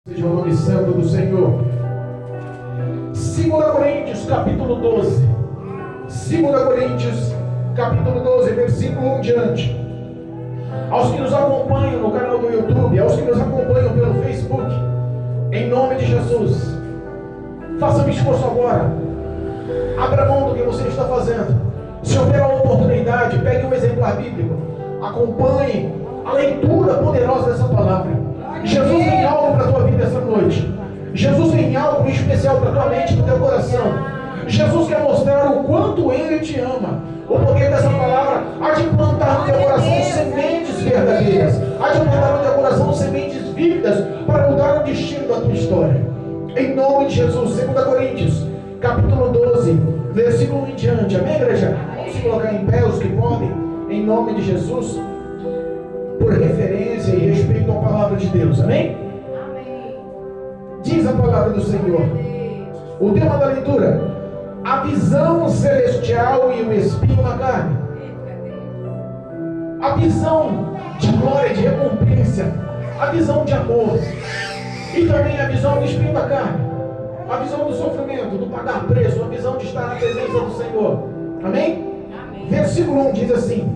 Seja o nome santo do Senhor. 2 Coríntios capítulo 12. 2 Coríntios capítulo 12, versículo 1 diante. Aos que nos acompanham no canal do YouTube, aos que nos acompanham pelo Facebook, em nome de Jesus, faça um esforço agora. Abra mão do que você está fazendo. Se houver a oportunidade, pegue um exemplar bíblico. Acompanhe a leitura poderosa dessa palavra. Jesus tem algo para a tua vida essa noite. Jesus tem algo especial para a tua mente e para o teu coração. Jesus quer mostrar o quanto Ele te ama. O poder dessa palavra há de plantar no teu coração sementes verdadeiras. Há de plantar no teu coração sementes vívidas para mudar o destino da tua história. Em nome de Jesus, 2 Coríntios, capítulo 12, versículo 1 em diante. Amém, igreja? Vamos se colocar em pé, os que podem, em nome de Jesus, por referência e respeito à palavra de Deus. Amém? Amém. Diz a palavra do Senhor. O tema da leitura: a visão celestial e o espinho na carne. A visão de glória, de recompensa, a visão de amor, e também a visão do espinho da carne, a visão do sofrimento, do pagar preço, a visão de estar na presença do Senhor. Amém? Amém. Versículo 1 diz assim: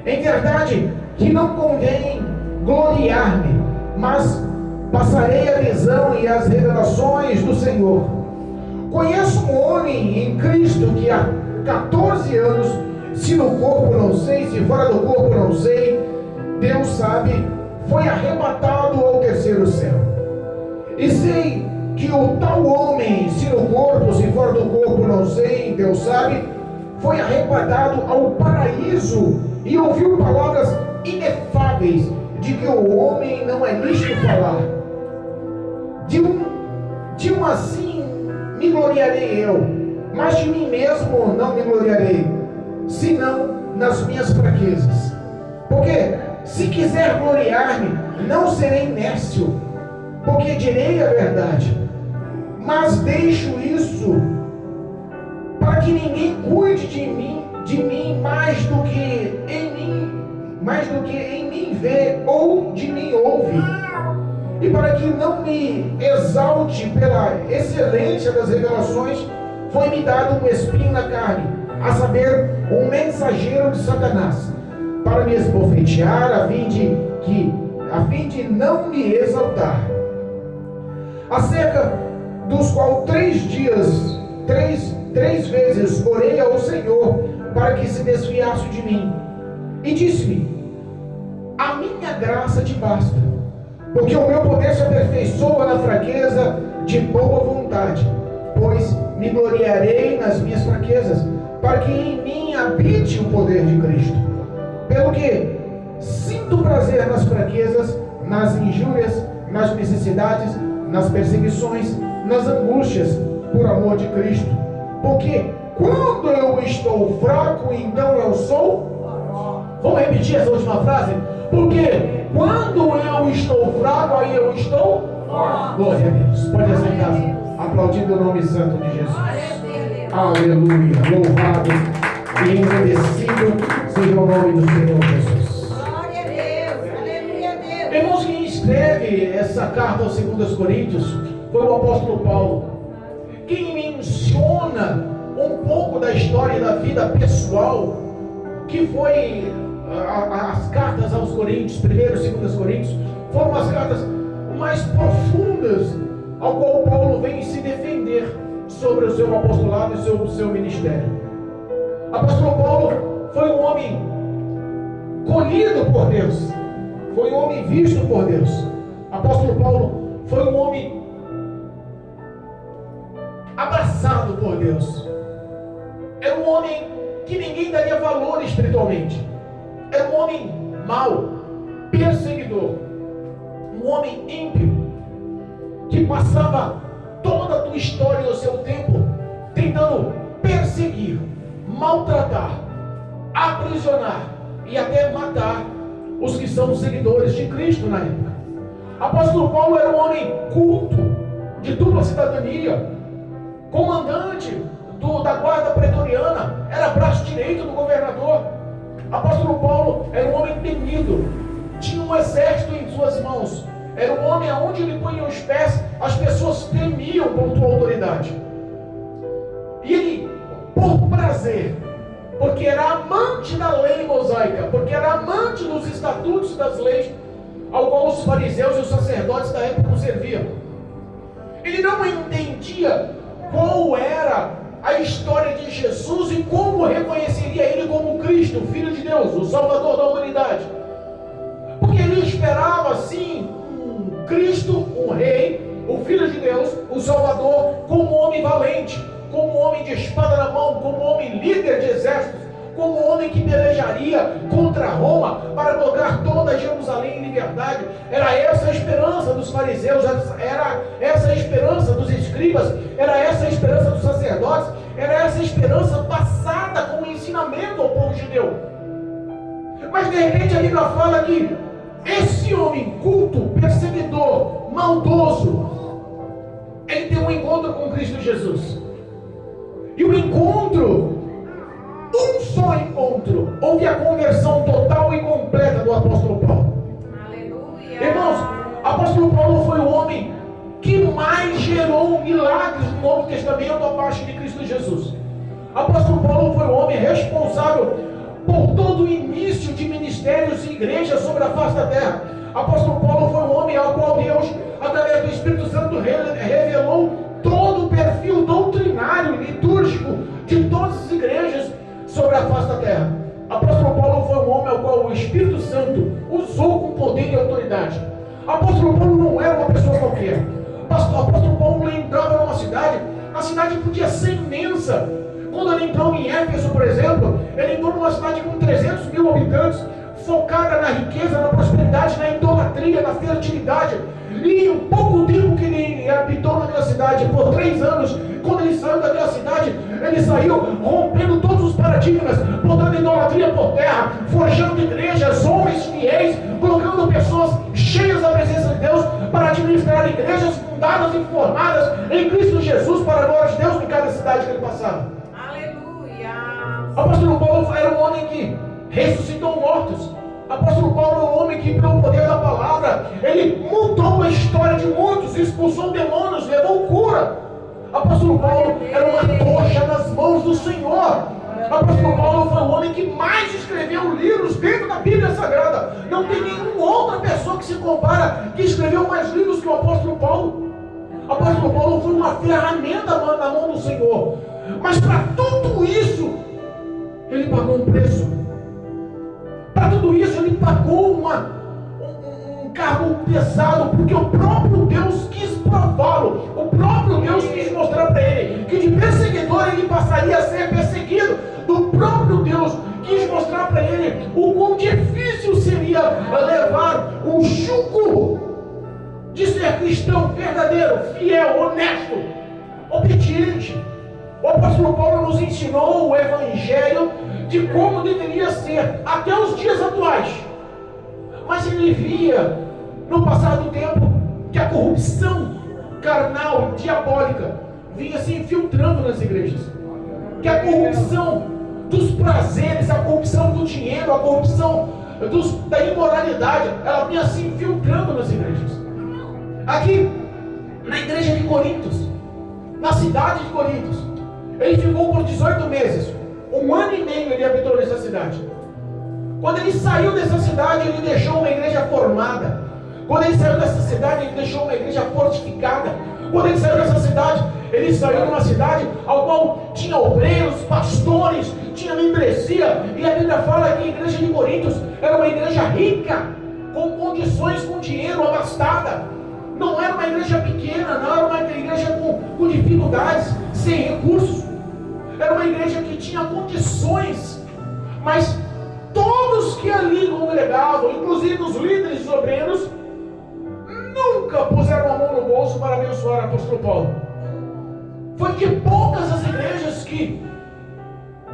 em verdade que não convém gloriar-me, mas passarei a visão e as revelações do Senhor. Conheço um homem em Cristo que há 14 anos, se no corpo não sei, se fora do corpo não sei, Deus sabe, foi arrebatado ao terceiro céu. E sei que o tal homem, se no corpo, se fora do corpo não sei, Deus sabe, foi arrebatado ao paraíso e ouviu palavras inefáveis, de que o homem não é lícito falar. De um assim me gloriarei eu, mas de mim mesmo não me gloriarei, senão nas minhas fraquezas. Porque se quiser gloriar-me, não serei nércio, porque direi a verdade. Mas deixo isso para que ninguém cuide de mim mais do que em mim vê ou de mim ouve, e para que não me exalte pela excelência das revelações, foi-me dado um espinho na carne, a saber, um mensageiro de Satanás, para me esbofetear, a fim de não me exaltar. Acerca dos qual 3 vezes orei ao Senhor para que se desviasse de mim, e disse-me: a minha graça te basta, porque o meu poder se aperfeiçoa na fraqueza de boa vontade, pois me gloriarei nas minhas fraquezas, para que em mim habite o poder de Cristo. Pelo que sinto prazer nas fraquezas, nas injúrias, nas necessidades, nas perseguições, nas angústias, por amor de Cristo. Porque quando eu estou fraco, então eu sou. Vamos repetir essa última frase? Porque quando eu estou fraco, aí eu estou. Glória a Deus. Pode aceitar, aplaudindo o nome santo de Jesus. Aleluia. Louvado e engrandecido seja o nome do Senhor Jesus. Glória a Deus. Aleluia a Deus. Irmãos, quem escreve essa carta aos 2 Coríntios foi o apóstolo Paulo. Quem menciona um pouco da história e da vida pessoal, que foi as cartas aos Coríntios, 1º e 2 Coríntios, foram as cartas mais profundas ao qual Paulo vem se defender sobre o seu apostolado e sobre o seu ministério. O apóstolo Paulo foi um homem colhido por Deus, foi um homem visto por Deus. O apóstolo Paulo foi um homem abraçado por Deus. Era um homem que ninguém daria valor espiritualmente. Era um homem mau, perseguidor, um homem ímpio, que passava toda a tua história e o seu tempo tentando perseguir, maltratar, aprisionar e até matar os que são seguidores de Cristo na época. Apóstolo Paulo era um homem culto, de dupla cidadania, comandante da guarda pretoriana, era braço direito do governador. Apóstolo Paulo era um homem temido, tinha um exército em suas mãos, Era um homem aonde ele punha os pés, as pessoas temiam por tua autoridade. E ele, por prazer, porque era amante da lei mosaica, porque era amante dos estatutos das leis, ao qual os fariseus e os sacerdotes da época o serviam. Ele não entendia qual era a história de Jesus e como reconheceria ele como Cristo, o Filho de Deus, o Salvador da humanidade. Porque ele esperava, sim, um Cristo, um Rei, o Filho de Deus, o Salvador, como homem valente, como homem de espada na mão, como homem líder de exércitos, como homem que pelejaria contra Roma para colocar toda Jerusalém em liberdade. Era essa a esperança dos fariseus, era essa a esperança dos escribas, era essa a esperança dos sacerdotes, era essa a esperança passada como ensinamento ao povo judeu. Mas de repente a Bíblia fala que esse homem culto, perseguidor, maldoso, ele tem um encontro com Cristo Jesus. E o encontro, um só encontro, houve a conversão total e completa do apóstolo Paulo. Aleluia. Irmãos, o apóstolo Paulo foi o homem que mais gerou milagres no Novo Testamento a parte de Cristo Jesus. O apóstolo Paulo foi o homem responsável por todo o início de ministérios e igrejas sobre a face da terra. O apóstolo Paulo foi o homem ao qual Deus, através do Espírito Santo, revelou todo o perfil doutrinário e litúrgico de todas as igrejas sobre a face da terra. O apóstolo Paulo foi um homem ao qual o Espírito Santo usou com poder e autoridade. O apóstolo Paulo não era uma pessoa qualquer. O apóstolo Paulo entrava numa cidade, a cidade podia ser imensa. Quando ele entrou em Éfeso, por exemplo, ele entrou numa cidade com 300 mil habitantes, focada na riqueza, na prosperidade, na idolatria, na fertilidade. E o pouco tempo que ele habitou naquela cidade, por 3 anos, quando ele saiu daquela cidade, ele saiu rompendo todos os paradigmas, botando idolatria por terra, forjando igrejas, homens fiéis, colocando pessoas cheias da presença de Deus para administrar igrejas fundadas e formadas em Cristo Jesus para a glória de Deus em cada cidade que ele passava. Aleluia. O apóstolo Paulo era um homem que ressuscitou mortos. O apóstolo Paulo é um homem que, pelo poder da palavra, ele mudou a história de muitos, expulsou demônios, levou cura. O apóstolo Paulo era uma tocha nas mãos do Senhor. O apóstolo Paulo foi o homem que mais escreveu livros dentro da Bíblia Sagrada. Não tem nenhuma outra pessoa que se compara, que escreveu mais livros que o apóstolo Paulo. O apóstolo Paulo foi uma ferramenta na mão do Senhor. Mas para tudo isso, ele pagou um preço. Para tudo isso ele pagou um cargo pesado, porque o próprio Deus quis prová-lo. O próprio Deus quis mostrar para ele que de perseguidor ele passaria a ser perseguido. O próprio Deus quis mostrar para ele o quão difícil seria levar o jugo de ser cristão verdadeiro, fiel, honesto, obediente. O apóstolo Paulo nos ensinou o evangelho de como deveria ser até os dias atuais. Mas ele via no passar do tempo que a corrupção carnal e diabólica vinha se infiltrando nas igrejas. Que a corrupção dos prazeres, a corrupção do dinheiro, a corrupção da imoralidade, ela vinha se infiltrando nas igrejas. Aqui, na igreja de Corintos, na cidade de Corintos, ele ficou por 18 meses. 1 ano e meio ele habitou nessa cidade. Quando ele saiu dessa cidade, ele deixou uma igreja formada. Quando ele saiu dessa cidade, ele deixou uma igreja fortificada. Quando ele saiu dessa cidade, ele saiu de uma cidade ao qual tinha obreiros, pastores, tinha membresia. E a Bíblia fala que a igreja de Corintos era uma igreja rica, com condições, com dinheiro, abastada. Não era uma igreja pequena, não era uma igreja com dificuldades, sem recursos. Era uma igreja que tinha condições, mas todos que ali congregavam, inclusive os líderes e obreiros, nunca puseram a mão no bolso para abençoar o apóstolo Paulo. Foi de poucas as igrejas que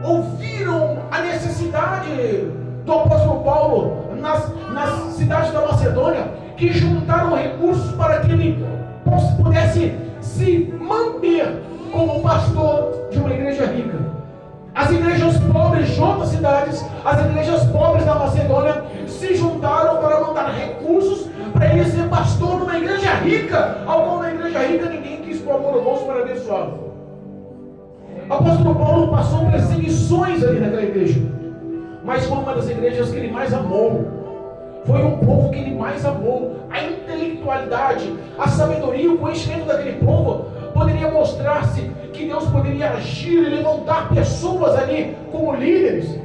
ouviram a necessidade do apóstolo Paulo nas cidades da Macedônia, que juntaram recursos para que ele pudesse se manter como pastor de uma igreja rica. As igrejas pobres de outras cidades, as igrejas pobres da Macedônia, se juntaram para mandar recursos para ele ser pastor numa igreja rica, ao qual na igreja rica ninguém quis pôr a mão no bolso para abençoá-lo. O apóstolo Paulo passou perseguições ali naquela igreja, mas foi uma das igrejas que ele mais amou. Foi um povo que ele mais amou. A intelectualidade, a sabedoria, o conhecimento daquele povo poderia mostrar-se que Deus poderia agir e levantar pessoas ali como líderes.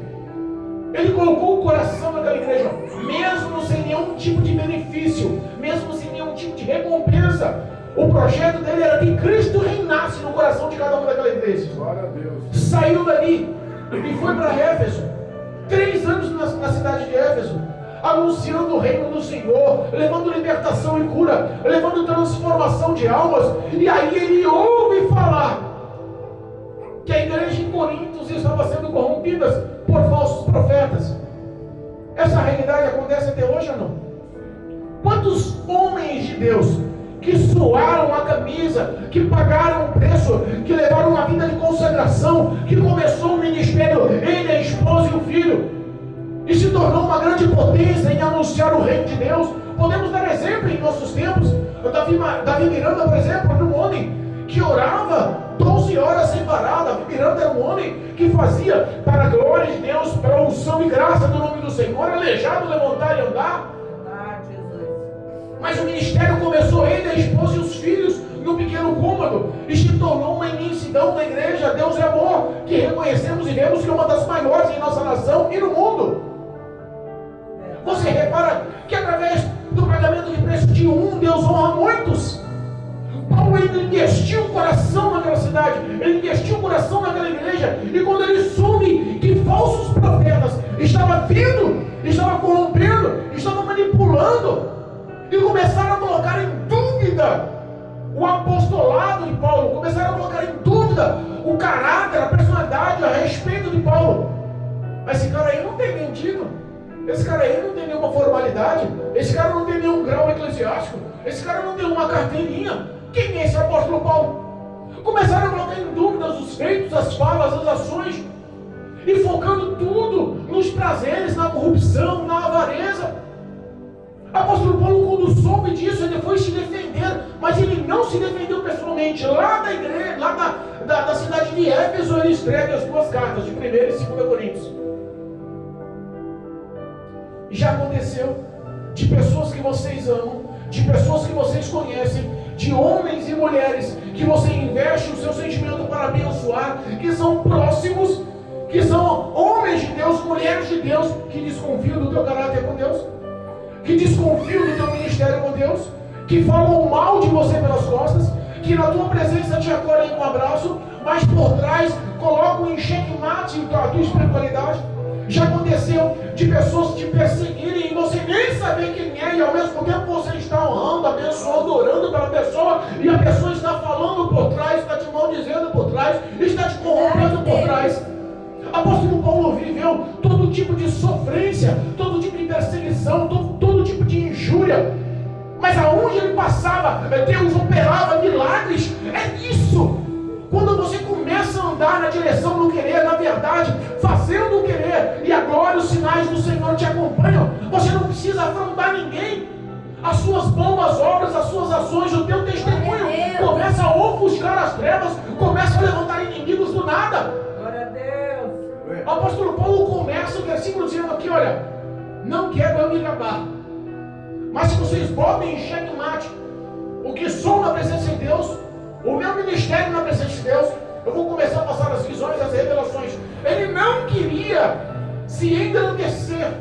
Ele colocou o coração naquela igreja, mesmo sem nenhum tipo de benefício, mesmo sem nenhum tipo de recompensa. O projeto dele era que Cristo reinasse no coração de cada uma daquela igreja. Glória a Deus. Saiu dali e foi para Éfeso. 3 anos na cidade de Éfeso, anunciando o reino do Senhor, levando libertação e cura, levando transformação de almas. E aí ele ouve falar que a igreja em Corinto estava sendo corrompida por falsos profetas. Essa realidade acontece até hoje ou não? Quantos homens de Deus que suaram a camisa, que pagaram o preço, que levaram uma vida de consagração, que começou o ministério, ele, a esposa e o filho, e se tornou uma grande potência em anunciar o reino de Deus. Podemos dar exemplo em nossos tempos. Davi Miranda, por exemplo, era um homem que orava 12 horas sem parar. Davi Miranda era um homem que fazia para a glória de Deus, para a unção e graça do nome do Senhor, aleijado levantar e andar. Mas o ministério começou ele, a esposa e os filhos num pequeno cômodo e se tornou uma imensidão da igreja. Deus é amor, que reconhecemos e vemos que é uma das maiores em nossa nação e no mundo. Você repara que através do pagamento de preço de um, Deus honra muitos. Paulo ainda investiu o coração naquela cidade, ele investiu o coração naquela igreja, e quando ele soube que falsos profetas estavam vindo, estavam corrompendo, estavam manipulando, e começaram a colocar em dúvida o apostolado de Paulo, começaram a colocar em dúvida o caráter, a personalidade a respeito de Paulo. Mas esse cara aí não tem nenhum título, esse cara aí não tem nenhuma formalidade, esse cara não tem nenhum grau eclesiástico, esse cara não tem uma carteirinha. Quem é esse apóstolo Paulo? Começaram a colocar em dúvidas os feitos, as falas, as ações, e focando tudo nos prazeres, na corrupção, na avareza. Apóstolo Paulo, quando soube disso, ele foi se defender, mas ele não se defendeu pessoalmente. Lá da igreja, lá da cidade de Éfeso, ele escreve as 2 cartas, de 1 e 2 Coríntios. Já aconteceu de pessoas que vocês amam, de pessoas que vocês conhecem, de homens e mulheres que você investe o seu sentimento para abençoar, que são próximos, que são homens de Deus, mulheres de Deus, que desconfiam do teu caráter com Deus, que desconfiam do teu ministério com Deus, que falam mal de você pelas costas, que na tua presença te acolhem com um abraço, mas por trás colocam em xeque-mate a tua espiritualidade. Já aconteceu de pessoas te perseguirem e você nem saber quem é, e ao mesmo tempo você está honrando, abençoando, orando pela pessoa, e a pessoa está falando por trás, está te maldizendo por trás, está te corrompendo por trás. Apóstolo Paulo viveu todo tipo de sofrência, todo tipo de perseguição, todo tipo de injúria, mas aonde ele passava, Deus operava milagres. É isso. Quando você começa a andar na direção do querer, na verdade, fazendo o querer, e a glória, os sinais do Senhor te acompanham, você não precisa afrontar ninguém. As suas boas obras, as suas ações, o teu testemunho começa a ofuscar as trevas, começa a levantar inimigos do nada. Glória a Deus. O apóstolo Paulo começa o versículo dizendo aqui, olha, não quero eu me gabar, mas se vocês botem em xeque-mate o que sou na presença de Deus, o meu ministério na presença de Deus, eu vou começar a passar as visões, as revelações. Ele não queria se engrandecer.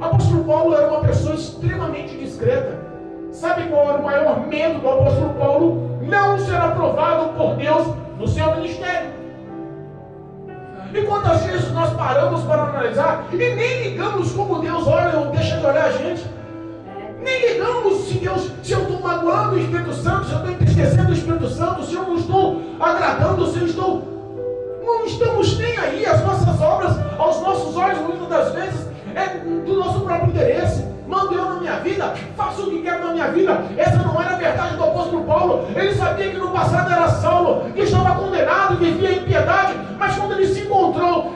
O apóstolo Paulo era uma pessoa extremamente discreta. Sabe qual era o maior medo do apóstolo Paulo? Não ser aprovado por Deus no seu ministério. E quantas vezes nós paramos para analisar e nem ligamos como Deus olha ou deixa de olhar a gente? Nem ligamos se eu estou magoando o Espírito Santo, se eu estou entristecendo o Espírito Santo, se eu não estou agradando, se eu estou... Não estamos nem aí. As nossas obras, aos nossos olhos, muitas das vezes, é do nosso próprio interesse. Mando eu na minha vida, faço o que quero na minha vida. Essa não era a verdade do apóstolo Paulo. Ele sabia que no passado era Saulo, que estava condenado, vivia em piedade, mas quando ele se encontrou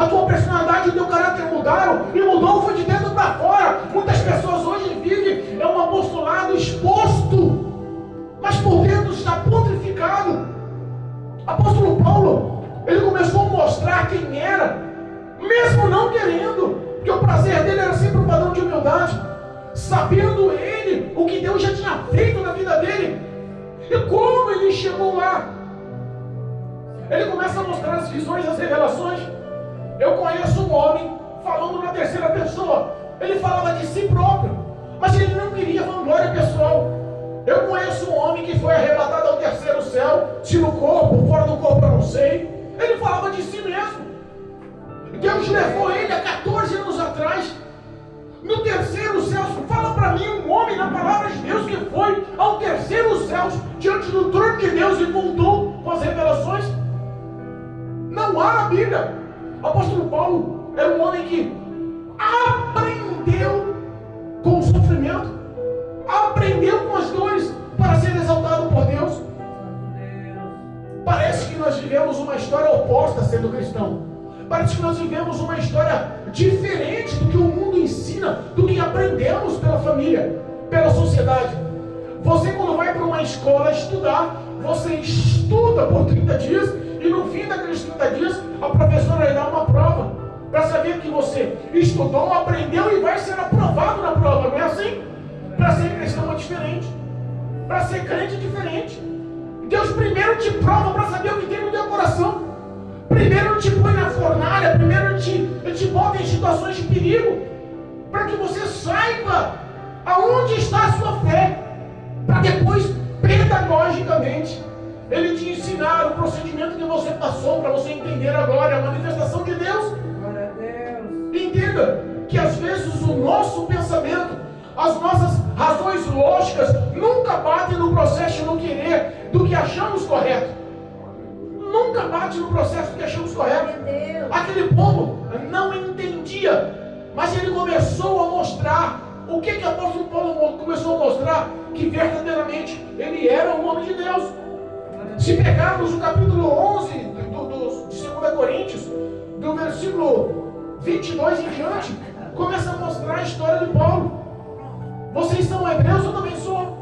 a tua personalidade, o teu caráter mudaram, e mudou foi de dentro para fora. Muitas pessoas hoje vivem um apostolado exposto, mas por dentro está putrificado. Apóstolo Paulo, ele começou a mostrar quem era, mesmo não querendo, porque o prazer dele era sempre um padrão de humildade, sabendo ele o que Deus já tinha feito na vida dele, e como ele chegou lá. Ele começa a mostrar as visões, as revelações. Eu conheço um homem falando na terceira pessoa. Ele falava de si próprio, mas ele não queria vanglória pessoal. Eu conheço um homem que foi arrebatado ao terceiro céu, se no corpo, fora do corpo eu não sei. Ele falava de si mesmo. Deus levou ele há 14 anos atrás, no terceiro céu. Fala para mim um homem na palavra de Deus que foi ao terceiro céu, diante do trono de Deus e voltou com as revelações. Não há na Bíblia. O apóstolo Paulo era um homem que aprendeu com o sofrimento, aprendeu com as dores para ser exaltado por Deus. Parece que nós vivemos uma história oposta sendo cristão. Parece que nós vivemos uma história diferente do que o mundo ensina, do que aprendemos pela família, pela sociedade. Você, quando vai para uma escola estudar, você estuda por 30 dias e no fim daqueles 30 dias a professora lhe dá uma prova para saber que você estudou, aprendeu e vai ser aprovado na prova. Não é assim? Para ser cristão é diferente, para ser crente é diferente. Deus primeiro te prova para saber o que tem no teu coração. Primeiro te põe na fornalha, primeiro te bota em situações de perigo, para que você saiba aonde está a sua fé, para depois, pedagogicamente, Ele te ensinar o procedimento que você passou, para você entender a glória, a manifestação de Deus. Glória a Deus. Entenda que às vezes o nosso pensamento, as nossas razões lógicas nunca batem no processo no querer do que achamos correto. Nunca bate no processo que achamos correto. Aquele povo não entendia, mas ele começou a mostrar. O que o apóstolo Paulo começou a mostrar? Que verdadeiramente ele era um homem de Deus. Se pegarmos o capítulo 11 de 2 Coríntios, do versículo 22 em diante, começa a mostrar a história de Paulo. Vocês são hebreus, eu também sou.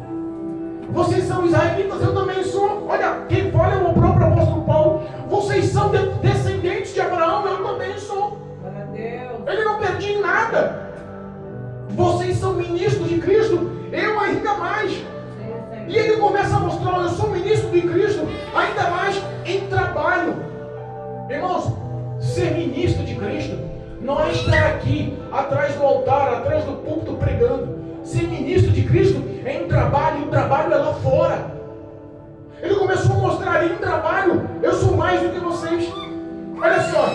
Vocês são israelitas, eu também sou. Olha, quem fala é o próprio apóstolo Paulo. Vocês são descendentes de Abraão, eu também sou. Glória a Deus. Ele não perdi em nada. Vocês são ministros de Cristo, eu ainda mais. E ele começa a mostrar, eu sou ministro de Cristo, ainda mais em trabalho. Irmãos, ser ministro de Cristo não é estar aqui, atrás do altar, atrás do púlpito pregando. Ser ministro de Cristo é em trabalho, e o trabalho é lá fora. Ele começou a mostrar em trabalho, eu sou mais do que vocês. Olha só,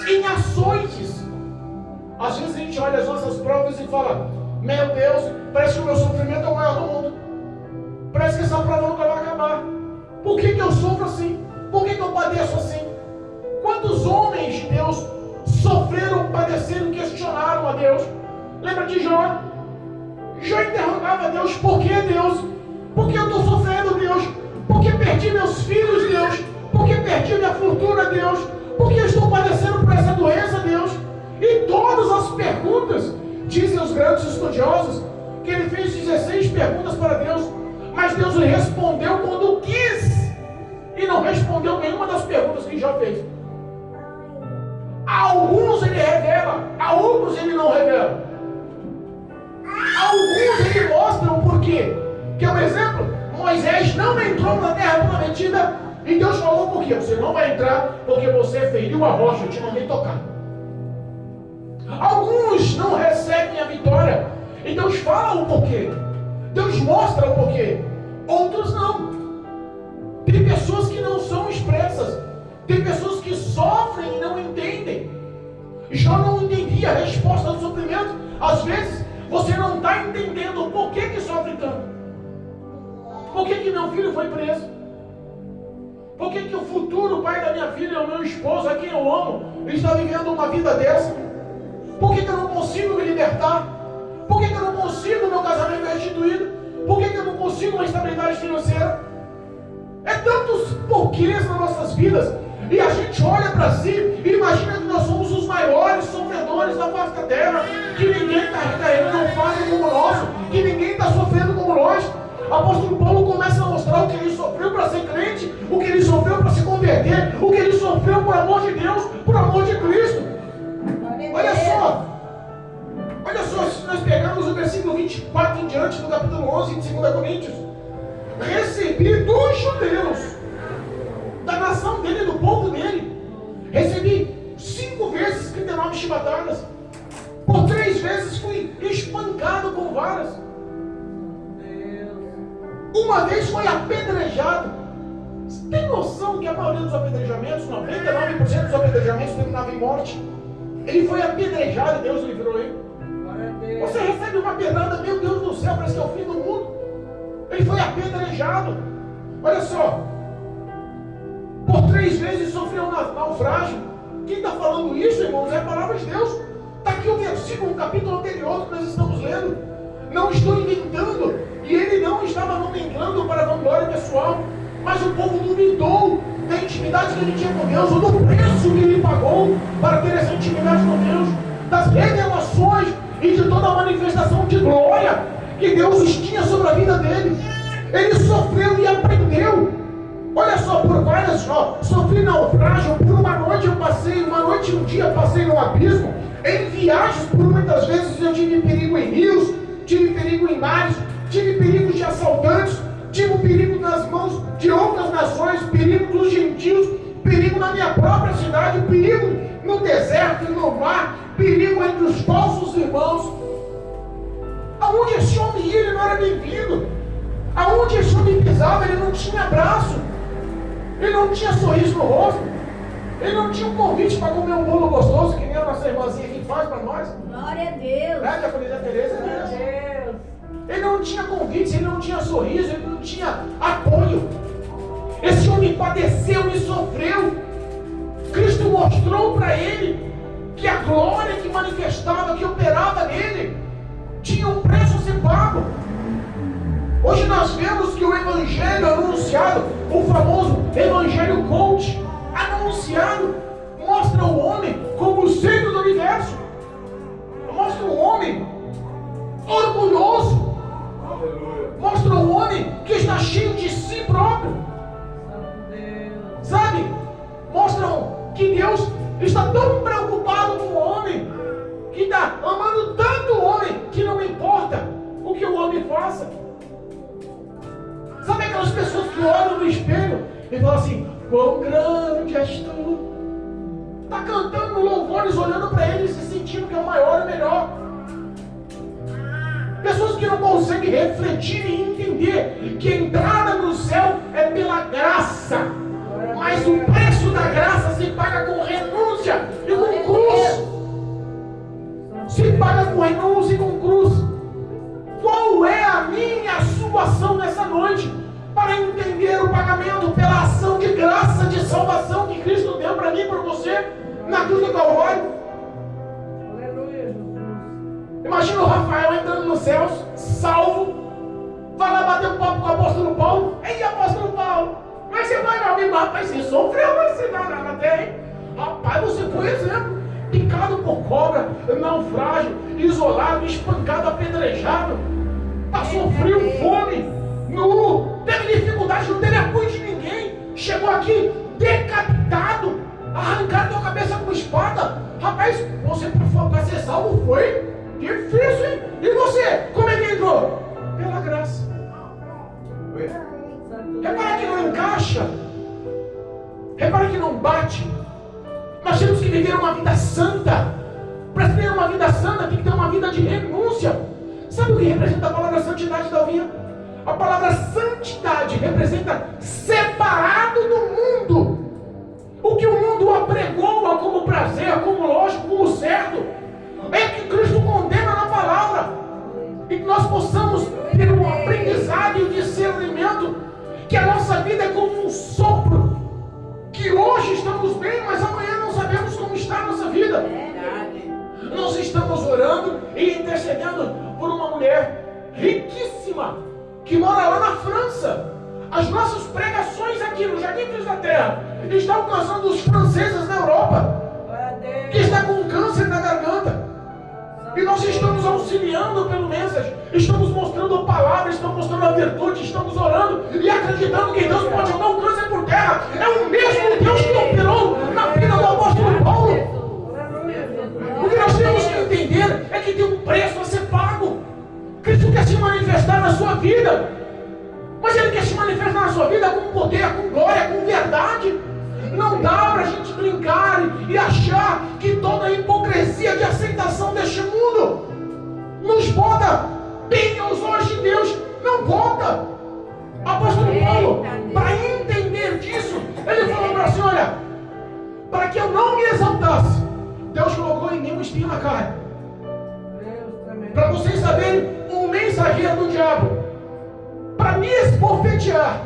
em açoites. Às vezes a gente olha as nossas provas e fala, meu Deus, parece que o meu sofrimento é o maior do mundo. Parece que essa prova nunca vai acabar. Por que eu sofro assim? Por que eu padeço assim? Quantos homens de Deus sofreram, padeceram, questionaram a Deus? Lembra de Jó? Jó interrogava a Deus, por que Deus? Por que eu estou sofrendo, Deus? Por que perdi meus filhos, Deus? Por que perdi minha fortuna, Deus? Por que eu estou padecendo por essa doença, Deus? E todas as perguntas, dizem os grandes estudiosos, que ele fez 16 perguntas para Deus, mas Deus lhe respondeu quando quis, e não respondeu nenhuma das perguntas que Jó fez. A alguns ele revela, a outros ele não revela. Alguns ele mostra o porquê. Que é um exemplo, Moisés não entrou na terra prometida e Deus falou por quê? Você não vai entrar porque você feriu a rocha, eu te mandei tocar. Alguns não recebem a vitória e Deus fala o porquê. Deus mostra o porquê. Outros não. Tem pessoas que não são expressas. Tem pessoas que sofrem e não entendem. Jó não entendia a resposta do sofrimento. Às vezes você não está entendendo o porquê que sofre tanto. Por que meu filho foi preso? Por que o futuro pai da minha filha, o meu esposo, a quem eu amo, está vivendo uma vida dessa? Por que eu não consigo me libertar? Por que eu não consigo meu casamento restituído? Por que eu não consigo uma estabilidade financeira? É tantos porquês nas nossas vidas. E a gente olha para si e imagina que nós somos os maiores sofredores da face da terra, que ninguém está carregando um fardo como o nosso, que ninguém está sofrendo como nós. O apóstolo Paulo começa a mostrar o que ele sofreu para ser crente, o que ele sofreu para se converter, o que ele sofreu por amor de Deus, por amor de Cristo. Olha só, se nós pegarmos o versículo 24 em diante do capítulo 11 de 2 Coríntios, recebi dos judeus, da nação dele, do povo dele, recebi 5 vezes 39 chibatadas, por 3 vezes fui espancado com varas, uma vez foi apedrejado. Você tem noção que a maioria dos apedrejamentos, 99% dos apedrejamentos terminavam em morte? Ele foi apedrejado e Deus livrou ele. Você recebe uma pedrada, meu Deus do céu, parece que é o fim do mundo. Ele foi apedrejado. Olha só, por 3 vezes sofreu naufrágio. Quem está falando isso, irmãos, é a palavra de Deus. Está aqui o versículo, o capítulo anterior que nós estamos lendo. Não estou inventando. E ele não estava nomeando para a vanglória pessoal, mas o povo duvidou da intimidade que ele tinha com Deus, ou do preço que ele pagou para ter essa intimidade com Deus, das revelações e de toda a manifestação de glória que Deus tinha sobre a vida dele. Ele sofreu e aprendeu. Olha só, por várias, sofri naufrágio, por uma noite eu passei, uma noite e um dia passei no abismo, em viagens, por muitas vezes eu tive perigo em rios, tive perigo em mares, tive perigo de assaltantes, tive perigo nas mãos de outras nações, perigo dos gentios, perigo na minha própria cidade, perigo no deserto e no mar, perigo entre os falsos irmãos. Aonde esse homem ia, ele não era bem-vindo. Aonde esse homem pisava, ele não tinha abraço, ele não tinha sorriso no rosto, ele não tinha um convite para comer um bolo gostoso, que nem a nossa irmãzinha aqui faz para nós. Glória a Deus. Que a família Tereza é mesmo. Ele não tinha convite, ele não tinha sorriso, ele não tinha apoio. Esse homem padeceu e sofreu. Cristo mostrou para ele que a glória que manifestava, que operava nele, tinha um preço a ser pago. Hoje nós vemos que o evangelho anunciado, o famoso evangelho coach, anunciado, mostra o homem como o centro do universo. Mostra o homem orgulhoso. Mostra o homem que está cheio de si próprio. Sabe? Mostram que Deus está tão preocupado com o homem, que está amando tanto o homem, que não importa o que o homem faça. Sabe aquelas pessoas que olham no espelho e falam assim: quão grande és tu? Está cantando louvores, olhando para ele e se sentindo que é o maior e melhor. Pessoas que não conseguem refletir e entender que a entrada no céu é pela graça, mas o preço da graça se paga com renúncia e com cruz. Se paga com renúncia e com cruz. Qual é a minha e a sua ação nessa noite para entender o pagamento pela ação de graça, de salvação que Cristo deu para mim e para você na cruz do Calvário? Imagina o Rafael entrando nos céus, salvo, vai lá bater um papo com o apóstolo Paulo. Ei, apóstolo Paulo, mas você vai, meu amigo, rapaz, você sofreu na terra, hein? Rapaz, você foi exemplo, picado por cobra, naufrágio, isolado, espancado, apedrejado, passou frio, fome, nu, teve dificuldade, não teve apoio de ninguém, chegou aqui decapitado, arrancado a cabeça com espada. Rapaz, você para ser salvo foi difícil, hein? E você, como é que entrou? Pela graça. Repara que não encaixa. Repara que não bate. Nós temos que viver uma vida santa. Para ter uma vida santa, tem que ter uma vida de renúncia. Sabe o que representa a palavra santidade, Dalvinha? A palavra santidade representa separado do mundo. O que o mundo apregoa como prazer, como lógico, como certo, é que Cristo condena na palavra. E que nós possamos ter um aprendizado e um discernimento que a nossa vida é como um sopro, que hoje estamos bem, mas amanhã não sabemos como está a nossa vida. Nós estamos orando e intercedendo por uma mulher riquíssima que mora lá na França. As nossas pregações aqui no Jardim Cruz da Terra estão alcançando os franceses na Europa. que está com um câncer na garganta. E nós estamos auxiliando pelo mensagem, estamos mostrando a palavra, estamos mostrando a virtude, estamos orando e acreditando que Deus pode jogar o câncer por terra. É o mesmo Deus que operou na vida do apóstolo Paulo. O que nós temos que entender é que tem um preço a ser pago. Cristo quer se manifestar na sua vida, mas Ele quer se manifestar na sua vida com poder, com glória, com verdade. Não dá para a gente brincar e achar que toda a hipocrisia de aceitação deste mundo nos bota bem aos olhos de Deus. Não bota. Apóstolo Paulo, para entender disso, ele falou para assim: olha, para que eu não me exaltasse, Deus colocou em mim um espinho na carne. Para vocês saberem, um mensageiro do diabo, para me esbofetear.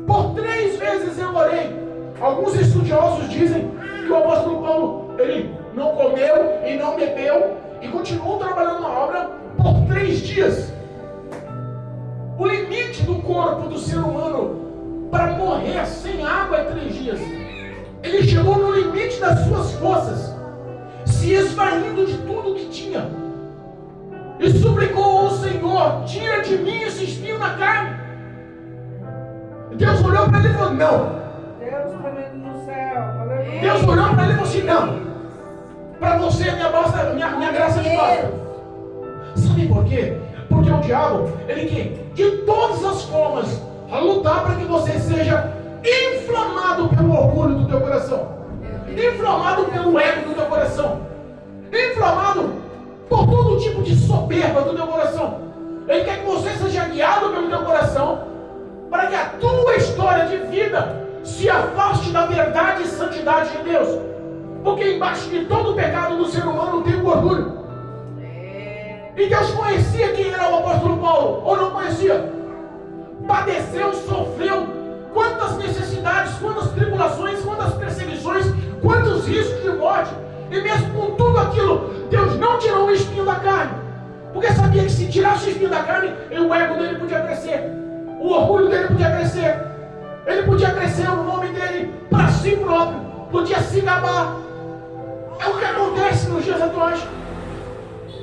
Por 3 vezes eu orei. Alguns estudiosos dizem que o apóstolo Paulo, ele não comeu e não bebeu e continuou trabalhando na obra por 3 dias. O limite do corpo do ser humano para morrer sem água é 3 dias. Ele chegou no limite das suas forças, se esvaindo de tudo que tinha, e suplicou ao Senhor: tira de mim esse espinho na carne. Deus olhou para ele e falou: não. Deus tremendo no céu. Deus olhou para ele e falou assim: não. Para você minha graça te basta. Sabe por quê? Porque o diabo, ele quer de todas as formas lutar para que você seja inflamado pelo orgulho do teu coração, inflamado pelo ego do teu coração, inflamado por todo tipo de soberba do teu coração. Ele quer que você seja guiado pelo teu coração, para que a tua história de vida se afaste da verdade e santidade de Deus. Porque embaixo de todo o pecado do ser humano tem o orgulho. E Deus conhecia quem era o apóstolo Paulo, ou não conhecia? Padeceu, sofreu quantas necessidades, quantas tribulações, quantas perseguições, quantos riscos de morte. E mesmo com tudo aquilo, Deus não tirou o espinho da carne, porque sabia que se tirasse o espinho da carne, o ego dele podia crescer, o orgulho dele podia crescer, ele podia crescer o nome dele para si próprio, podia se gabar. É o que acontece nos dias atuais.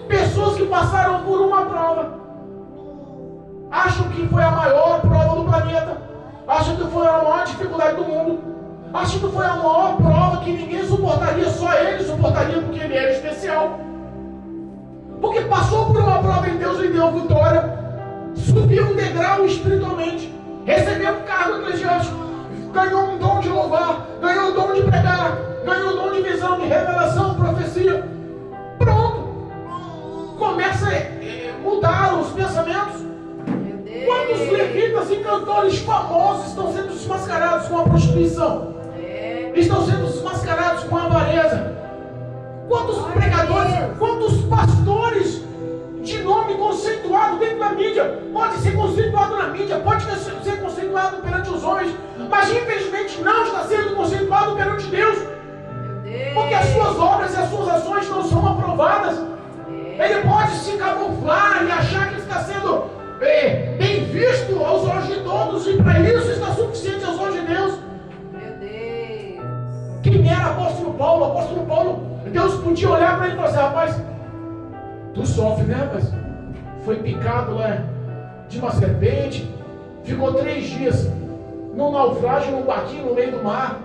Pessoas que passaram por uma prova, acham que foi a maior prova do planeta, acham que foi a maior dificuldade do mundo, acham que foi a maior prova que ninguém suportaria, só ele suportaria porque ele era especial. Porque passou por uma prova em Deus, lhe deu vitória, subiu um degrau espiritualmente, recebeu um cargo eclesiástico, ganhou um dom de louvar, ganhou o dom de pregar, ganhou o dom de visão, de revelação, profecia. Pronto. Começa a mudar os pensamentos. Quantos levitas e cantores famosos estão sendo desmascarados com a prostituição? Estão sendo desmascarados com a avareza? Quantos pregadores, quantos pastores de nome conceituado dentro da mídia? Pode ser conceituado na mídia, pode ser conceituado perante os homens, mas infelizmente não está sendo conceituado perante Deus, porque as suas obras e as suas ações não são aprovadas. Ele pode se camuflar e achar que está sendo bem visto aos olhos de todos, e para isso está suficiente aos olhos de Deus. Quem era apóstolo Paulo? Apóstolo Paulo, Deus podia olhar para ele e falar assim: rapaz, tu sofre, né, rapaz? Foi picado lá de uma serpente, ficou 3 dias num naufrágio, num barquinho no meio do mar,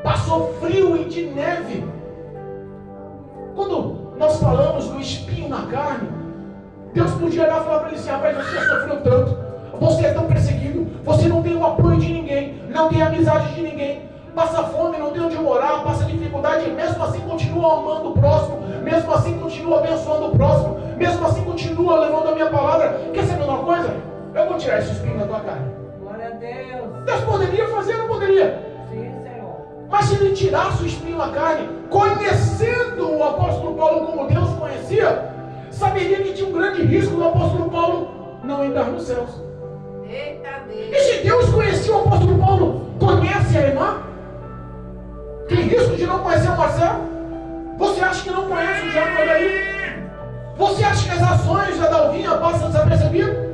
passou frio e de neve. Quando nós falamos do espinho na carne, Deus podia olhar e falar para ele assim: rapaz, você sofreu tanto, você é tão perseguido, você não tem o apoio de ninguém, não tem amizade de ninguém, passa fome, não tem onde morar, passa dificuldade, e mesmo assim continua amando o próximo, mesmo assim continua abençoando o próximo, mesmo assim continua levando a minha palavra. Quer saber uma coisa? Eu vou tirar esse espinho da tua carne. Glória a Deus. Deus poderia fazer, não poderia? Sim, Senhor. Mas se ele tirasse o espinho da carne, conhecendo o apóstolo Paulo como Deus conhecia, saberia que tinha um grande risco do apóstolo Paulo não entrar nos céus. Eita Deus. E se Deus conhecia o apóstolo Paulo, conhece a irmã? Tem risco de não conhecer o Marcelo? Você acha que não conhece o Diabo aí? Você acha que as ações da Dalvinha passam desapercebidas?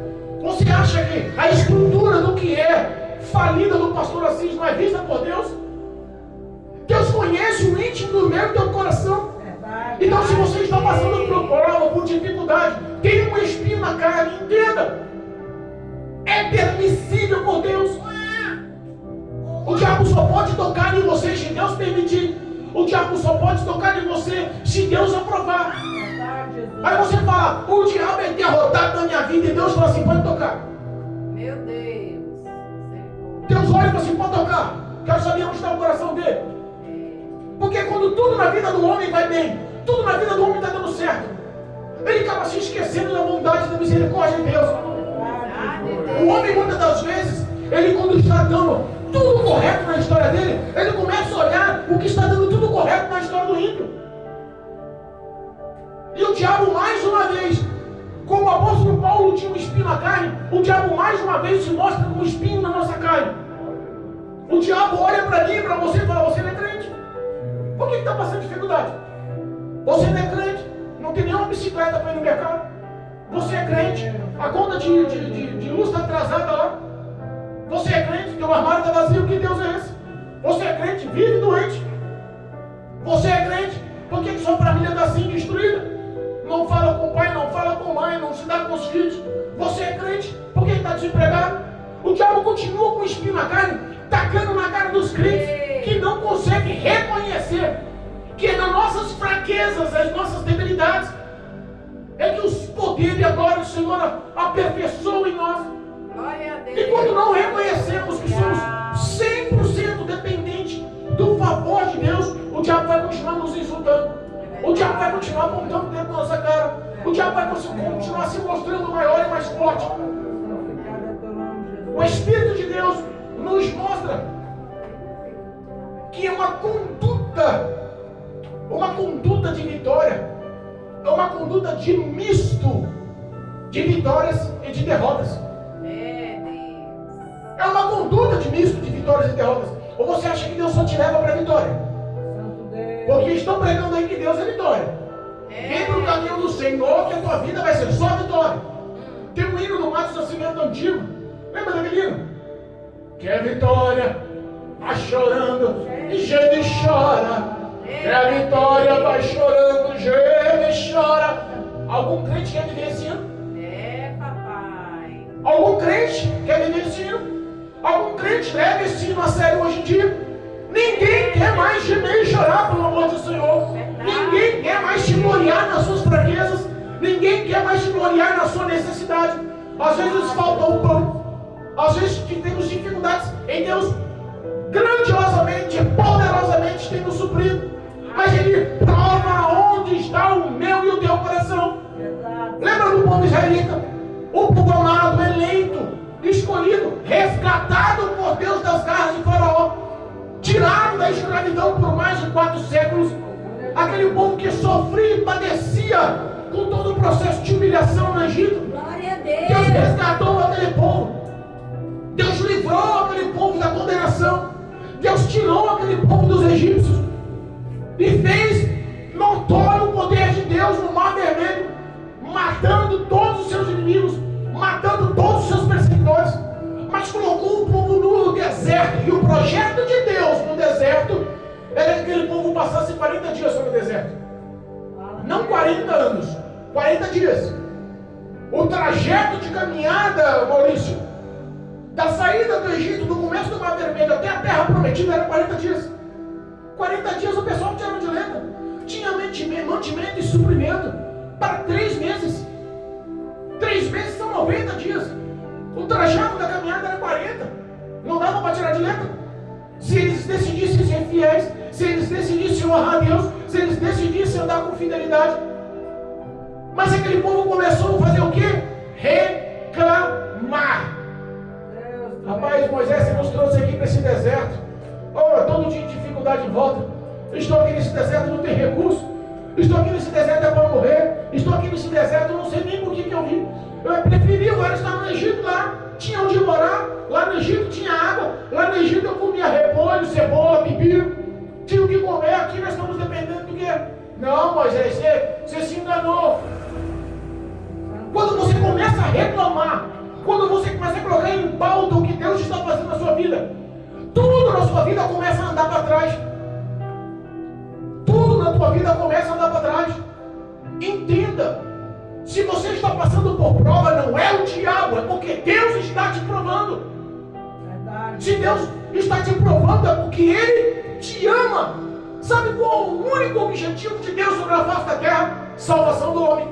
Você acha que a estrutura do que é falida do pastor Assis não é vista por Deus? Deus conhece conhece o íntimo do meu e do teu coração. Verdade. Então, se você está passando por prova, por dificuldade, tem um espinho na carne, entenda. É permissível por Deus. O diabo só pode tocar em você se Deus permitir. O diabo só pode tocar em você se Deus aprovar. Verdade, Jesus. Aí você fala, o diabo é derrotado na minha vida, e Deus fala assim, pode tocar. Meu Deus. Deus olha e fala assim, pode tocar. Quero saber onde está o coração dele. Porque quando tudo na vida do homem vai bem, tudo na vida do homem está dando certo, ele acaba se esquecendo da bondade e da misericórdia de Deus. O homem, muitas das vezes, ele quando está dando tudo correto na história dele, ele começa a olhar o que está dando tudo correto na história do ímpio. E o diabo, mais uma vez, como o apóstolo Paulo tinha um espinho na carne, o diabo mais uma vez se mostra como um espinho na nossa carne. O diabo olha para mim e para você e fala, você não é crente. Por que está passando dificuldade? Você não é crente, não tem nenhuma bicicleta para ir no mercado. Você é crente, a conta de luz está atrasada lá. Você é crente, teu armário está vazio, que Deus é esse? Você é crente, vive doente. Você é crente, por que sua família está assim destruída? Não fala com o pai, não fala com a mãe, não se dá com os filhos. Você é crente, por que está desempregado? O diabo continua com o espinho na carne, tacando na cara dos crentes que não conseguem reconhecer que é nas nossas fraquezas, as nossas debilidades, é que os poderes e a glória do Senhor aperfeiçoam em nós. Glória a Deus. E quando não reconhecemos que somos 100% dependentes do favor de Deus, o diabo vai continuar nos insultando. O diabo vai continuar apontando dentro da nossa cara. O diabo vai continuar se mostrando maior e mais forte. O Espírito de Deus nos mostra que é uma conduta de vitória, é uma conduta de misto de vitórias e de derrotas. É uma conduta de misto de vitórias e derrotas. Ou você acha que Deus só te leva para a vitória? Porque estão pregando aí que Deus é vitória. Vem para o caminho do Senhor que a tua vida vai ser só vitória. Tem um hino do Mato Nascimento antigo. Lembra daquele hino? Que é vitória, vai chorando, e geme e chora. Que a vitória vai chorando, geme e chora. Algum crente quer viver esse hino? Papai. Algum crente quer viver esse hino? Algum crente leva esse hino a sério hoje em dia? Ninguém quer mais gemer e chorar pelo amor do Senhor. Ninguém quer mais te gloriar nas suas fraquezas. Ninguém quer mais te gloriar na sua necessidade. Às vezes falta o pão. Às vezes temos dificuldades em Deus. Grandiosamente, poderosamente tem nos suprido. Mas Ele prova onde está o meu e o teu coração. Lembra do povo israelita? O povo amado, eleito, escolhido, resgatado por Deus das garras de Faraó, tirado da escravidão por mais de 4 séculos. Aquele povo que sofria e padecia com todo o processo de humilhação no Egito. Glória a Deus. Deus resgatou aquele povo. Deus livrou aquele povo da condenação. Deus tirou aquele povo dos egípcios e fez notório o poder de Deus no Mar Vermelho, matando todos os seus inimigos, matando todos os seus perseguidores, mas colocou o povo no deserto. E o projeto de Deus no deserto era que aquele povo passasse 40 dias sobre o deserto. Não 40 anos, 40 dias. O trajeto de caminhada, Maurício, da saída do Egito, do começo do Mar Vermelho até a Terra Prometida, era 40 dias. 40 dias o pessoal tinha mantimento. Tinha mantimento e suprimento para 3 meses. 3 meses são 90 dias. O trajeto da caminhada era 40. Não dava para tirar de letra. Se eles decidissem ser fiéis, se eles decidissem honrar a Deus, se eles decidissem andar com fidelidade. Mas aquele povo começou a fazer o quê? Reclamar. Rapaz, Moisés nos trouxe aqui para esse deserto. Oh, todo dia de dificuldade em volta. Estou aqui nesse deserto, não tem recurso. Estou aqui nesse deserto, é para morrer. Estou aqui nesse deserto, não sei nem por que eu vim. Eu preferi agora estar no Egito lá. Tinha onde morar. Lá no Egito tinha água. Lá no Egito eu comia repolho, cebola, pepino. Tinha o que comer. Aqui nós estamos dependendo do quê? Não, Moisés, você se enganou. Quando você começa a reclamar, quando você começa a colocar em pauta o que Deus está fazendo na sua vida, tudo na sua vida começa a andar para trás. você está passando por prova, não é o diabo, é porque Deus está te provando. Verdade. Se Deus está te provando, é porque Ele te ama. Sabe qual o único objetivo de Deus sobre a face da terra? Salvação do homem.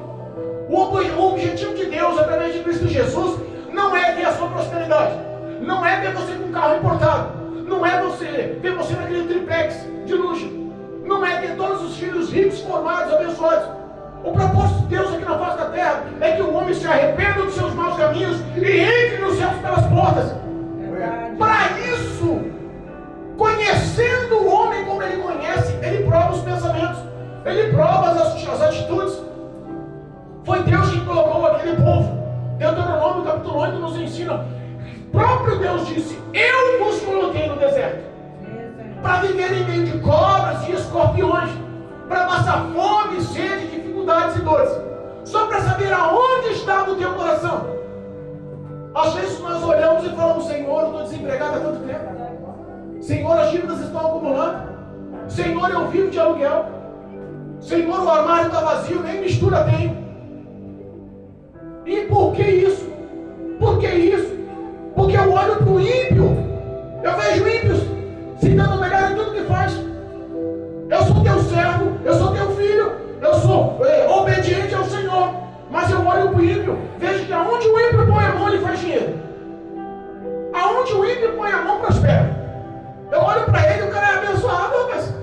O objetivo de Deus, através de Cristo Jesus, não é ver a sua prosperidade. Não é ver você com um carro importado. Não é ver você naquele triplex de luxo. Não é ter todos os filhos ricos, formados, abençoados. O propósito de Deus aqui na face da terra é que o homem se arrependa dos seus maus caminhos e entre nos céus pelas portas. Verdade. Para isso, conhecendo o homem como ele conhece, ele prova os pensamentos, ele prova as atitudes. Foi Deus que colocou aquele povo. Deuteronômio capítulo 8 nos ensina. O próprio Deus disse: eu vos coloquei no deserto para viver em meio de cobras e escorpiões, para passar fome, sede, dificuldades e dores, só para saber aonde estava o teu coração. Às vezes nós olhamos e falamos: Senhor, eu estou desempregado há tanto tempo. Senhor, as dívidas estão acumulando. Senhor, eu vivo de aluguel. Senhor, o armário está vazio, nem mistura tem. E por que isso? Por que isso? Porque eu olho para o ímpio, eu vejo ímpios se dando melhor em tudo que faz. Eu sou teu servo, eu sou teu filho, eu sou obediente ao Senhor. Mas eu olho para o ímpio, vejo que aonde o ímpio põe a mão, ele faz dinheiro. Aonde o ímpio põe a mão, prospera. Eu olho para ele, o cara é abençoado, mas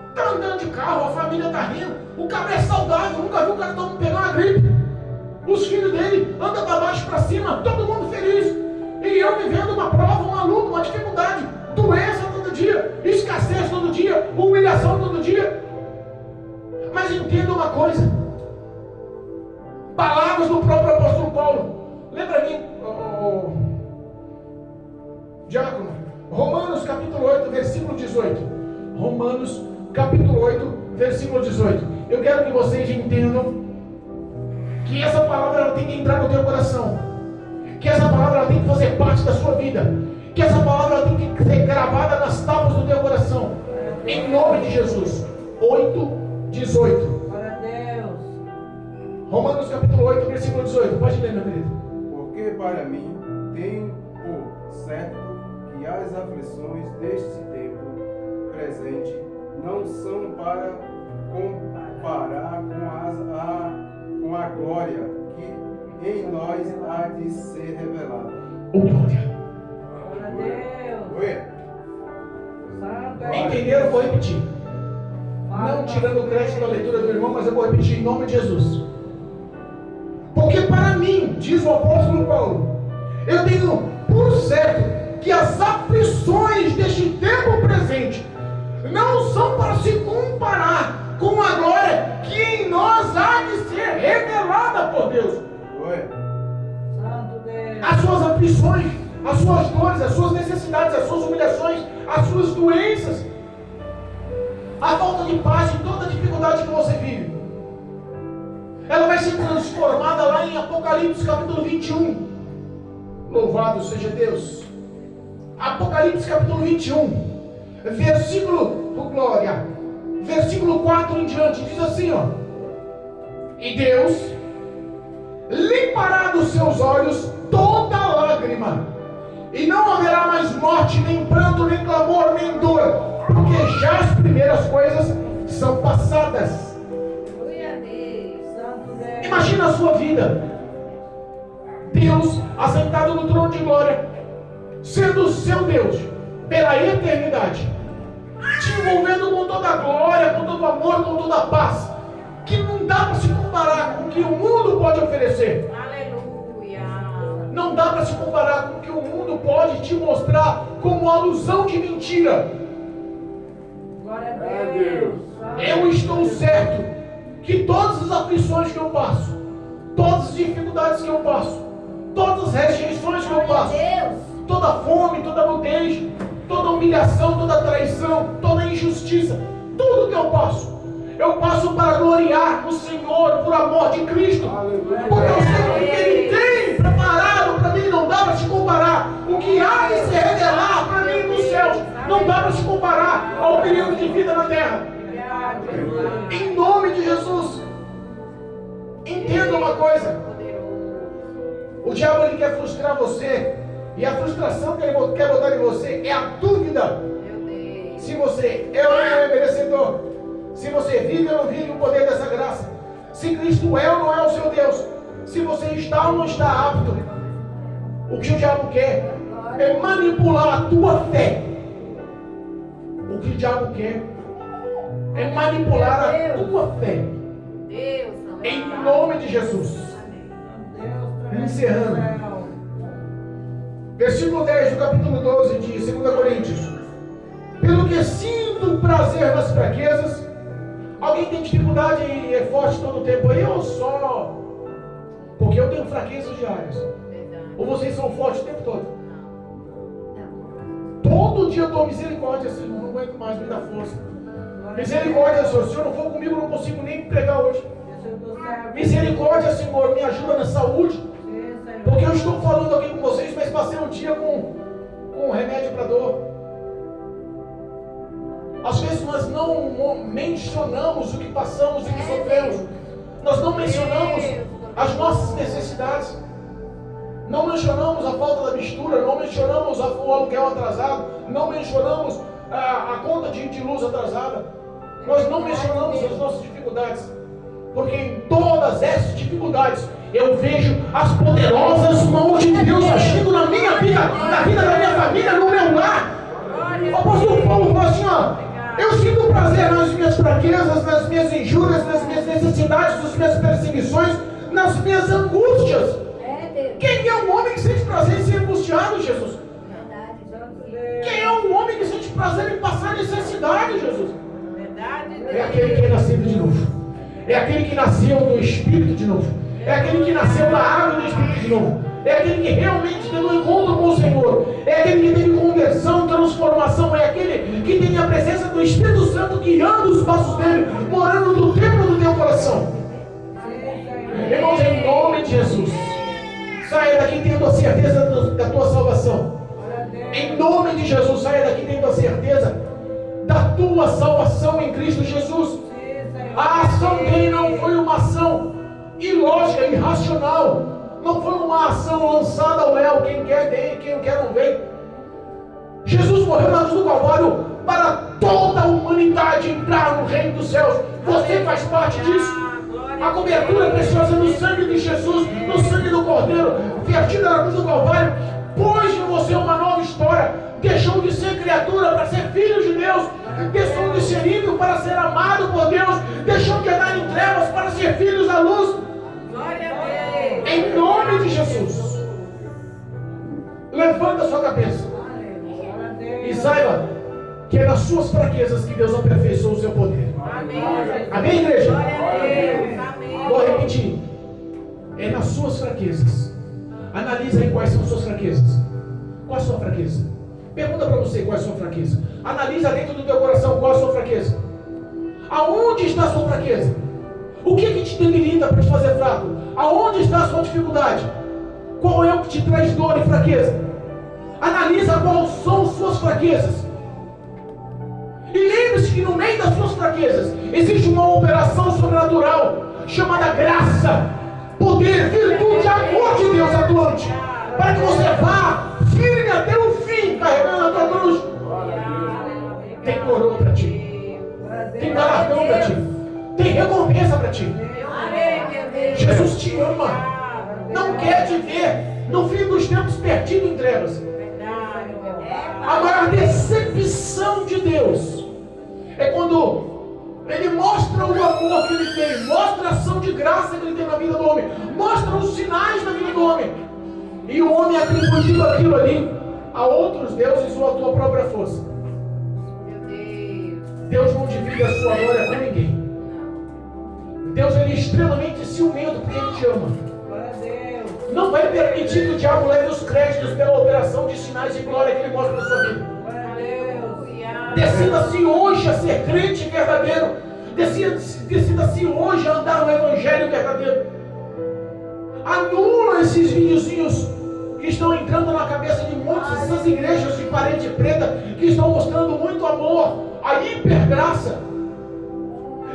está andando de carro, a família está rindo, o cara é saudável, nunca viu o cara pegar uma gripe. Os filhos dele andam para baixo, para cima, todo mundo feliz. E eu vivendo uma prova, uma luta, uma dificuldade, doença todo dia, escassez todo dia, humilhação todo dia. Mas entenda uma coisa, palavras do próprio apóstolo Paulo. Lembra mim, diácono, Romanos capítulo 8, versículo 18. Romanos capítulo 8, versículo 18. Eu quero que vocês entendam que essa palavra ela tem que entrar no teu coração, que essa palavra ela tem que fazer parte da sua vida, que essa palavra ela tem que ser gravada nas tábuas do teu coração, em nome de Jesus. 8, 18. Glória a Deus. Romanos capítulo 8, versículo 18. Pode ler, meu querido. Porque para mim tenho por certo que as aflições deste tempo presente não são para comparar com a glória que em nós há de ser revelada. Glória. Glória a Deus. Oi? Santo é Entenderam? Vou repetir. Não tirando o crédito da leitura do irmão, mas eu vou repetir em nome de Jesus. Porque para mim, diz o apóstolo Paulo, eu tenho por certo que as aflições deste tempo presente não são para se comparar com a glória que em nós há de ser revelada por Deus. Oi? Santo Deus. As suas aflições, as suas dores, as suas necessidades, as suas humilhações, as suas doenças, a falta de paz e toda a dificuldade que você vive, ela vai ser transformada lá em Apocalipse capítulo 21. Louvado seja Deus. Apocalipse capítulo 21, versículo, glória, versículo 4 em diante, diz assim, ó: e Deus limpará dos seus olhos toda lágrima, e não haverá mais morte, nem pranto, nem clamor, nem dor, porque já as primeiras coisas são passadas. Glória a Deus. Santo Deus. Imagina a sua vida, Deus assentado no trono de glória, sendo o seu Deus pela eternidade, te envolvendo com toda a glória, com todo o amor, com toda a paz, que não dá para se comparar com o que o mundo pode oferecer. Aleluia. Não dá para se comparar com o que o mundo pode te mostrar como alusão de mentira. Glória a Deus. Eu estou certo que todas as aflições que eu passo, todas as dificuldades que eu passo, todas as rejeições que eu passo, toda a fome, toda a nudez, toda a humilhação, toda a traição, toda a injustiça, tudo que eu passo para gloriar no Senhor por amor de Cristo. Porque eu sei o que Ele tem preparado para mim, não dá para se comparar. O que há de se revelar para mim nos céus, não dá para se comparar ao período de vida na terra. Em nome de Jesus, entenda uma coisa. O diabo ele quer frustrar você. E a frustração que ele quer botar em você é a dúvida. Se você é ou não é merecedor. Se você vive ou não vive o poder dessa graça. Se Cristo é ou não é o seu Deus. Se você está ou não está apto. O que o diabo quer é manipular a tua fé. O que o diabo quer é manipular a tua fé. Em nome de Jesus. Encerrando. Versículo 10 do capítulo 12 de 2 Coríntios. Pelo que sinto prazer nas fraquezas. Alguém tem dificuldade e é forte todo o tempo aí ou só? Porque eu tenho fraquezas diárias. Ou vocês são fortes o tempo todo? Todo dia eu dou misericórdia, Senhor. Não aguento mais, me dá força. Misericórdia, Senhor. Se o Senhor não for comigo, eu não consigo nem pregar hoje. Misericórdia, Senhor. Me ajuda na saúde. Porque eu estou falando aqui com vocês, mas passei um dia com remédio para dor. Às vezes nós não mencionamos o que passamos e o que sofremos. Nós não mencionamos as nossas necessidades. Não mencionamos a falta da mistura. Não mencionamos o aluguel atrasado. Não mencionamos a conta de luz atrasada. Nós não mencionamos as nossas dificuldades. Porque em todas essas dificuldades eu vejo as poderosas mãos de Deus agindo na minha vida, na vida da minha família, no meu lar. O apóstolo Paulo fala assim, ó, eu sinto prazer nas minhas fraquezas, nas minhas injúrias, nas minhas necessidades, nas minhas perseguições, nas minhas angústias. Quem é o homem que sente prazer em ser angustiado, Jesus? Quem é o homem que sente prazer em passar necessidade, Jesus? É aquele que é nascido de novo. É aquele que nasceu do Espírito de novo. É aquele que nasceu da água e do Espírito de novo. É aquele que realmente teve um encontro com o Senhor. É aquele que teve conversão, transformação. É aquele que tem a presença do Espírito Santo guiando os passos dele, morando no templo do teu coração. Irmãos, em nome de Jesus, saia daqui tendo a certeza da tua salvação. Em nome de Jesus, saia daqui tendo a certeza da tua salvação em Cristo Jesus. A ação dele não foi uma ação ilógica, irracional. Não foi uma ação lançada ao léu. Quem quer vem, quem não quer não vem. Jesus morreu na cruz do Calvário para toda a humanidade entrar no reino dos céus. Você faz parte disso. A cobertura preciosa no sangue de Jesus, no sangue do Cordeiro, vertida na cruz do Calvário, pôs em você uma nova história. Deixou de ser criatura para ser filho de Deus. Deixou de ser ímpio para ser amado por Deus. Deixou de andar em trevas para ser filhos da luz. Em nome de Jesus. Levanta a sua cabeça e saiba que é nas suas fraquezas que Deus aperfeiçoa o seu poder. Amém, igreja? Vou repetir. É nas suas fraquezas. Analisa aí quais são as suas fraquezas. Qual é a sua fraqueza? Pergunta para você qual é a sua fraqueza. Analisa dentro do teu coração qual é a sua fraqueza. Aonde está a sua fraqueza? O que te debilita para te fazer fraco? Aonde está a sua dificuldade? Qual é o que te traz dor e fraqueza? Analisa quais são suas fraquezas. E lembre-se que no meio das suas fraquezas existe uma operação sobrenatural chamada graça, poder, virtude, amor de Deus atuante, para que você vá firme até o fim, carregando a tua cruz. Tem coroa para ti, tem galardão para ti, tem recompensa para ti. Jesus te ama, não quer te ver no fim dos tempos perdido em trevas. A maior decepção de Deus é quando Ele mostra o amor que Ele tem, mostra a ação de graça que Ele tem na vida do homem, mostra os sinais na vida do homem, e o homem atribuindo aquilo ali a outros deuses ou a tua própria força. Deus não divide a sua glória com ninguém. Deus ele é extremamente ciumento porque Ele te ama. Não vai permitir que o diabo leve os créditos pela operação de sinais de glória que Ele mostra na sua vida. Decida-se hoje a ser crente verdadeiro. Decida-se hoje a andar no evangelho verdadeiro. Anula esses videozinhos que estão entrando na cabeça de muitos, essas igrejas de parede preta que estão mostrando muito amor, a hipergraça.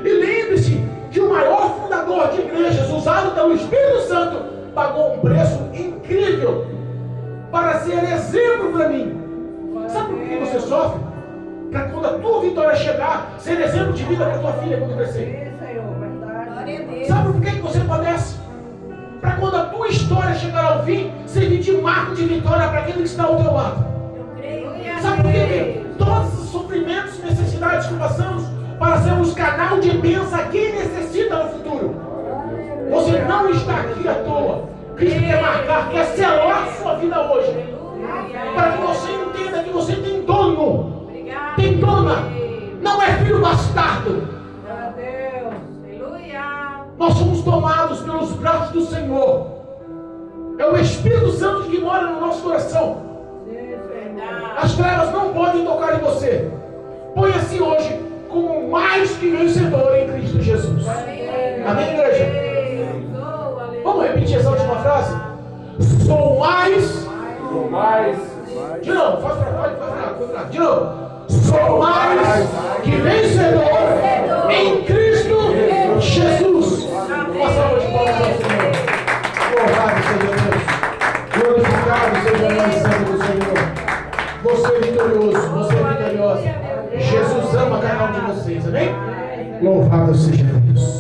E lembre-se que o maior fundamento fundador de igrejas, usado pelo Espírito Santo, pagou um preço incrível para ser exemplo para mim. Sabe por que você sofre? Para quando a tua vitória chegar, ser exemplo de vida para tua filha quando crescer. Sim, Senhor, verdade. Sabe por que você padece? Para quando a tua história chegar ao fim, servir de marco de vitória para aquele que está ao teu lado. Sabe por quê? Todos os sofrimentos e necessidades que passamos, para sermos canal de bênção a quem necessita no futuro. Você não está aqui à toa. Cristo quer marcar, quer selar sua vida hoje. Para que você entenda que você tem dono. Tem dona. Não é filho bastardo. Nós somos tomados pelos braços do Senhor. É o Espírito Santo que mora no nosso coração. As trevas não podem tocar em você. Ponha-se hoje como mais que vencedor em Cristo Jesus. Amém, igreja? Vamos repetir essa última frase? Sou mais. De novo, faz pra de novo. Sou mais que vencedor em Cristo Jesus. Uma salva de palmas ao Senhor. Louvado seja Deus. Glorificado seja o nome santo do Senhor. Você é vitorioso, você é vitoriosa. Jesus ama cada um de vocês, amém? Louvado seja Deus.